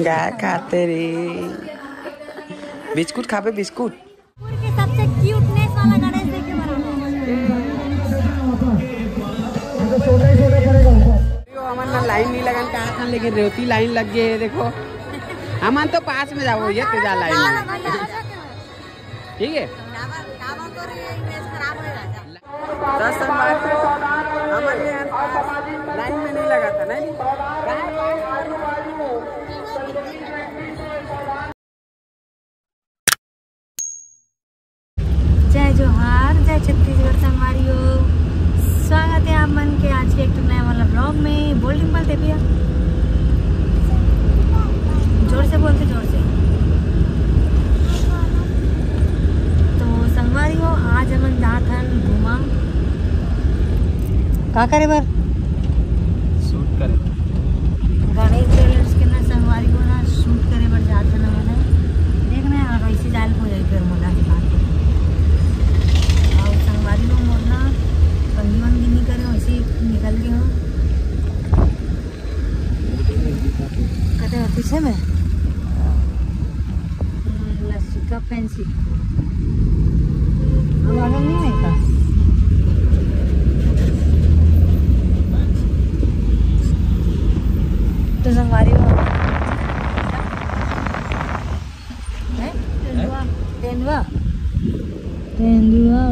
गाय खाते रे। बिस्कुट खाबे बिस्कुट। सबसे क्यूटनेस वाला गणेश देखे अमन ना लाइन नहीं लगन कहा था, लेकिन रेवती लाइन लग गई है। देखो अमन तो पास में जाओ, ये तेजा लाइन ठीक है। 10 सोमवार को अमन लाइन में नहीं लगा था नहीं। जय जोहार, जय छत्तीसगढ़ संगवारियों। स्वागत है आप मन के आज के एक नया वाला ब्लॉग में। बोल डिम्पल दे भैया, जोर से बोलते, जोर से। तो संगवारियों आज हमन जात हन घूमा का करे बर, शूट करे गणेश ज्वेलर्स के ना संगवारियों ना शूट करे बर जात हन हमन। देखना है ऐसे जाल हो जाए फिर मोला के बात और संगवारियों मोरना कंगी वंगी नहीं करे, वैसे निकल गए हो कहते हैं पीछे में लस्सी का फैंसी आगे नहीं है का। तो संगवारी हो तेंदुआ तेंदुआ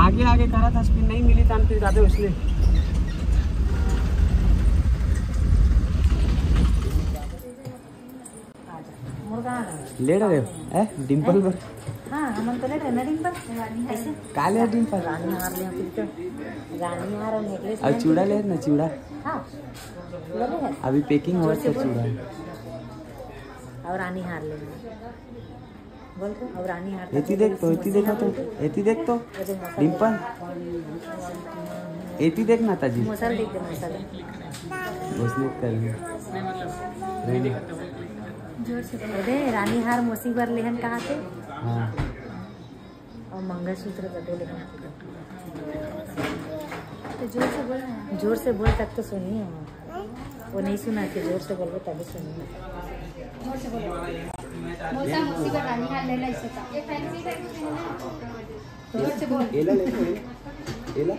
आगे आगे करा था, स्पिन नहीं मिली था फिर जाते उसने। ले रहे हो डिम्पल पर। हाँ हम तो ले रहे ना डिम्पल, ऐसे काले डिम्पल रानी हार ले, रानी हार और नेकलेस और चूड़ा ले ना, चूड़ा हाँ ले ले अभी पैकिंग हो रहा है चूड़ा और रानी हार ले बोल तो। और रानी हार एती देख तो, एती देखो तो, एती देख तो डिम्पल, एती देख ना ताजी मसाला देख दे, मसाला उसने कर लिया जोर से बोल दे। रानी हार मोसी बर लेहन कहाँ से, हाँ और मंगलसूत्र बदे लेहन। तो जोर से बोल, जोर से बोल तब तो सुनिए। वो नहीं सुना कि जोर से बोलो तभी सुनिए। जोर से बोलो मोसा मोसी बर रानी हार लेना इससे का। ये फैंसी है जोर से बोल। एला ले एला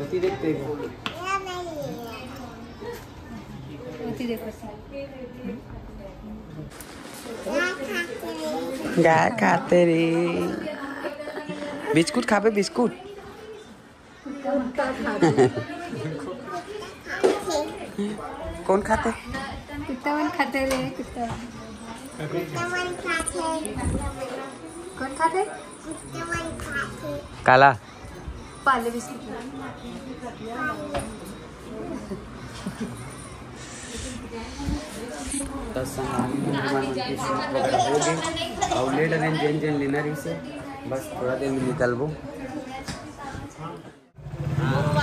एती देखते गाय खाते रे। बिस्कुट खाबे बिस्कुट। कौन खाते? कुत्ता खाते रे, कुत्ता कौन खाते? काला पाले बिस्कुट। और ले डलें जेन जेन लेना रही से बस थोड़ा देर में निकलबो।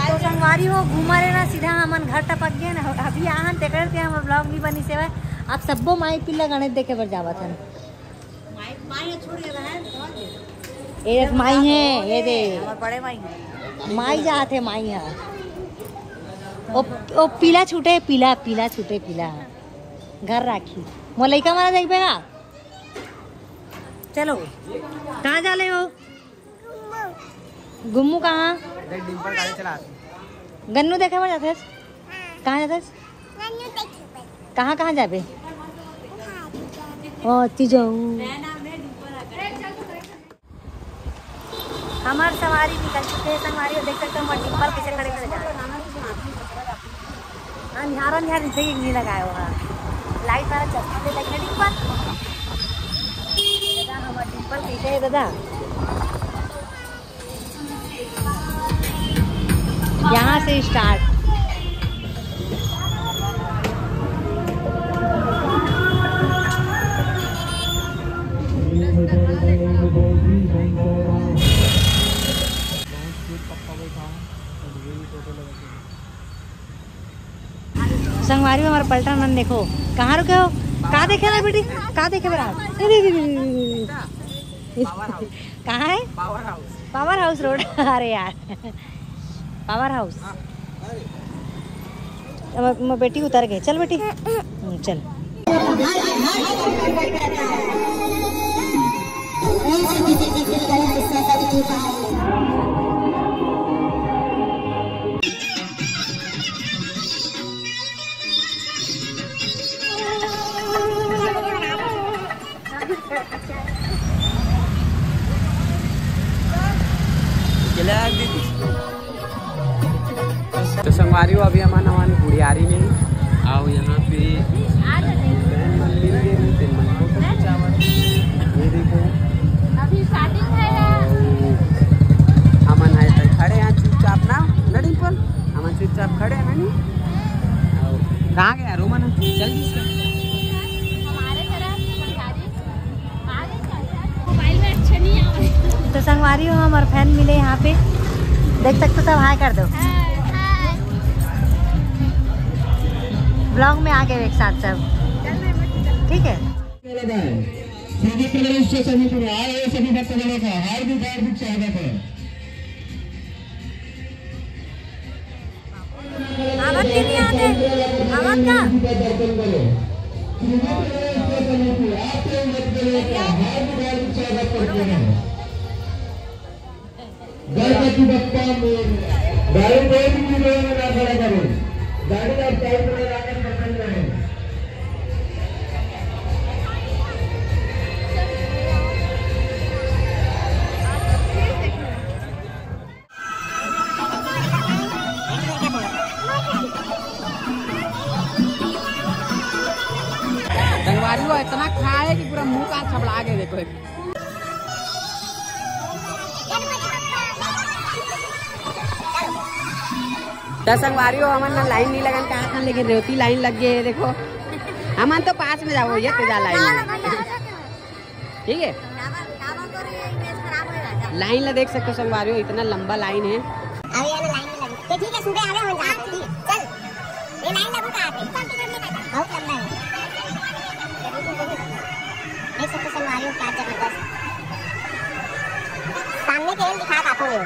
तो संगवारी हो घूमा लेना सीधा हमन घर टपक गए ना। अभी आहन ते करते हम ब्लॉग नहीं बनी सेवा। आप सबो माई पिल्ला गणेश देखे बर जावत हन। माई छोड़ के रहे एक माई है, ये दे हमर बड़े माई माई जात है। माई है ओ पीला छूटे, पीला पीला छूटे, पीला घर राखी मोर लइका मारा देखबे का। चलो कहाँ जा ले हो? गुम्मू कहाँ? डिम्पल गाड़ी चला गन्नू देखे बर जाते? कहाँ जाते? कहाँ कहाँ जाबे? जाऊ हमार सवारी निकल चुके हैं। संगवारी देख सकते हो डिम्पल कैसे खड़े खड़े जा रहे हैं। निहारा निहार नीचे नहीं लगाया हुआ लाइट वाला चश्मा दे लगे डिम्पल। हमारे डिम्पल कैसे है दादा? यहाँ से स्टार्ट। संगवारी में हमारा पलटन मन देखो। कहाँ रुके हो? कहाँ देखे ना बेटी? कहाँ देखे बरा? कहाँ है? Power house road. अरे यार पावर हाउस। अब बेटी उतर गई, चल बेटी चल। तो संगवारी हो अभी हमारे बुढ़ियारी में आओ यहाँ पे ये देखो अभी स्टार्टिंग है अमन है तो खड़े हैं चुपचाप ना लड़ी पर अमन चुपचाप खड़े हैं नहीं। कहाँ गया रोमन जल्दी से हमारे तरफ मोबाइल में अच्छा नहीं आ रहा। तो संगवारी हो हमारे फैन मिले यहाँ पे, देख सकते हो, सब हाय कर दो। ब्लॉग में आ गए एक साथ सब, ठीक है। सभी भक्तजनों का हार्दिक हार्दिक स्वागत है। आवाज क्यों नहीं आते? आवाज का गणपति बप्पा गाड़ी कोई भी ना खड़ा करो, गाड़ी आप साइड में लगाकर पकड़ रहे हैं। संगवारी हो इतना खाए कि पूरा मुंह का छबड़ा गए। देखो संगवारी हो हमारे लाइन नहीं लगन कहा था, लेकिन रेवती लाइन लग गई है। देखो हमारे तो पास में जाओ, ये तेजा लाइन ठीक है। लाइन ला देख सकते हो संगवारी हो, इतना लंबा लाइन है। ठीक है सुबह आवे हम चल ये लाइन लगू का आते बहुत लंबा है। देख सकते संगवारी हो क्या जबरदस्त सामने के दिखा काफू है।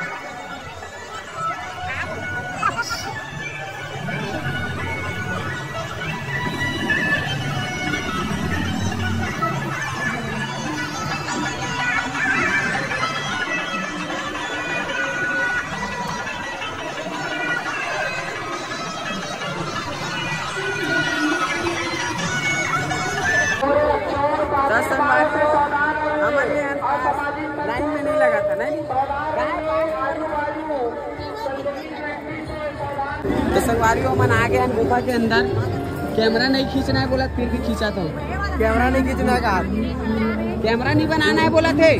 लाइन में नहीं लगा था नहीं। तो संगवारी हो मन आ गया गुफा के अंदर। कैमरा नहीं खींचना है बोला, फिर भी खींचा था। कैमरा नहीं खींचना का, कैमरा नहीं बनाना है बोला थे।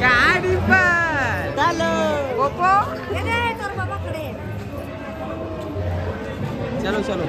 गाड़ी पर चलो गोपो, चलो चलो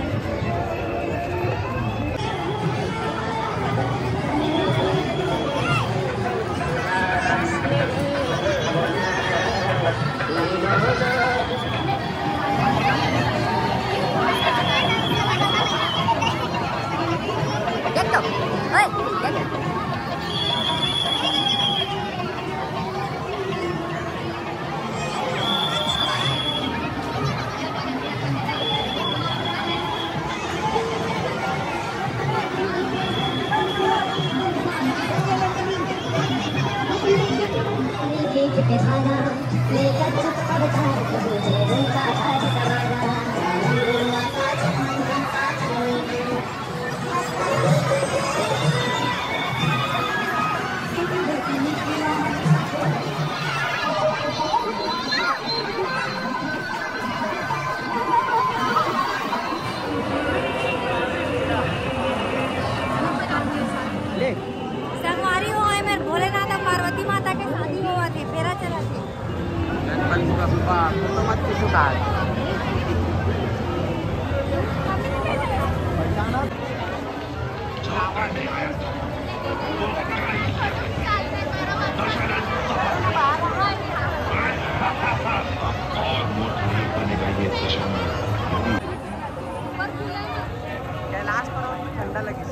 कैलाश पर्वत में ठंडा लगे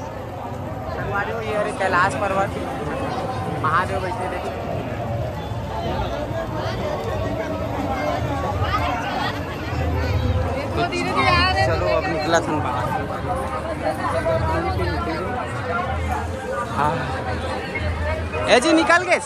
संगवारी हो। ये अरे कैलाश पर्वत महादेव बैठे थे। चलो अब निकला था बाहर। हाँ ए जी निकल गए।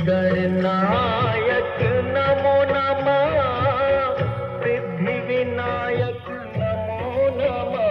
गणनायक नमो नमः, सिद्धि विनायक नमो नमः।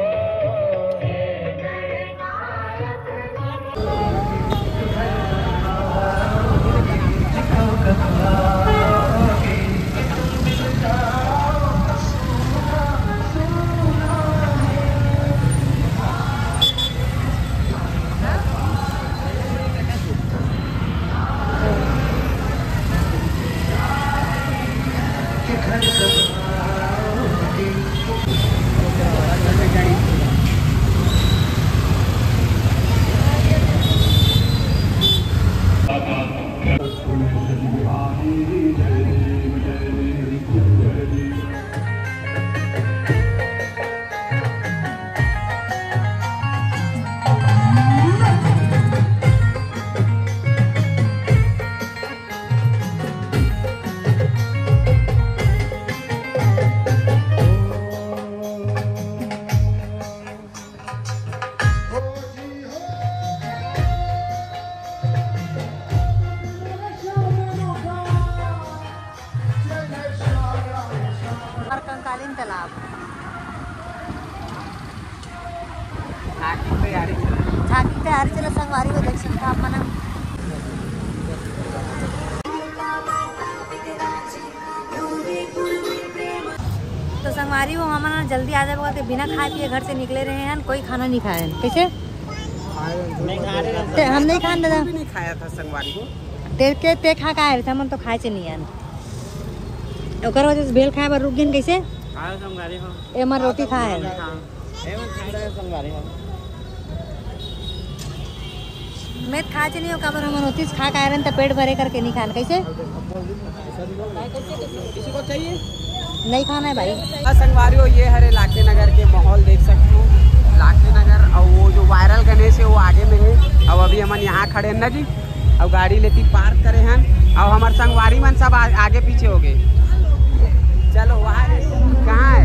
कंकालीन तालाब झांकी तैयारी चलो संगवारी को देख सकते आप मना। तो संगवारी वो हमारा जल्दी आ जाएगा तो बिना खाए पिए घर से निकले रहे हैं, कोई खाना नहीं खाए हैं। कैसे हम नहीं खाए दादा, नहीं खाया था संगवारी को। ते खा का आए थे हम तो खाए से नहीं आन ओकर वजह से भेल खाए पर रुक गए। कैसे संगवारी हो ए हमार रोटी खाए है संगवारी हो मैं खाए से नहीं हो काबर हम रोटी खा के आए रहे तो पेट भरे करके नहीं खान। कैसे किसी को चाहिए नहीं खाना है भाई। संगवारी हो ये हरे लाखे नगर के माहौल देख सकते हो। लाखे नगर और वो जो वायरल गणेश है वो आगे में है। अब अभी हम यहाँ खड़े हैं ना जी, अब गाड़ी लेती पार्क करे हैं और हमारे संगवारी मन सब आगे पीछे हो गए। चलो वहाँ कहाँ है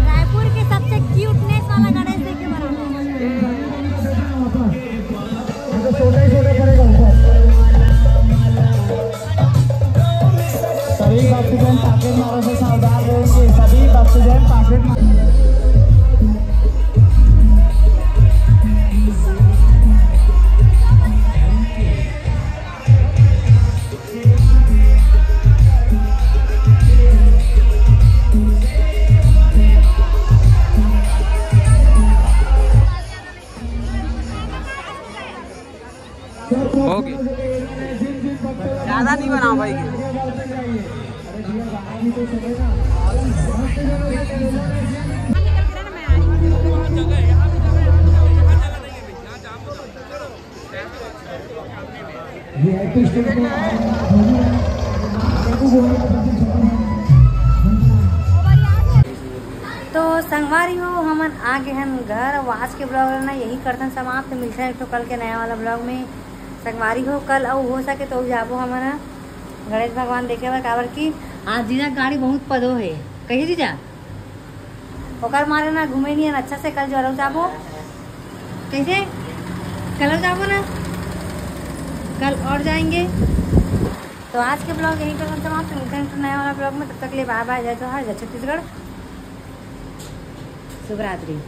रायपुर के सबसे क्यूटनेस वाला गणेश देखे सभी भक्तजन पैकेट मारो से सावधान रहेंगे। सभी भक्तजन पैकेट हो गए। ज़्यादा नहीं बनाओ भाई। तो संगवारी हो हमन आ गए हैं घर। आज के ब्लॉग ना यही करते समाप्त। मिलते हैं तो कल के नया वाला ब्लॉग में। संगवारी हो कल और हो सके तो जाबो हमारा गणेश भगवान देखे बार काबर की आज जीजा गाड़ी बहुत पदो है। कही जीजा ओकर मारे ना घूमे नहीं अच्छा से कल जरूर जाबो। कैसे कल जाबो ना कल और जाएंगे। तो आज के ब्लॉग यही करते समाप्त। मिलते हैं तो नया वाला ब्लॉग में। तब तक के लिए बाय बाय। जय जोहार, जय छत्तीसगढ़, शुभ रात्रि।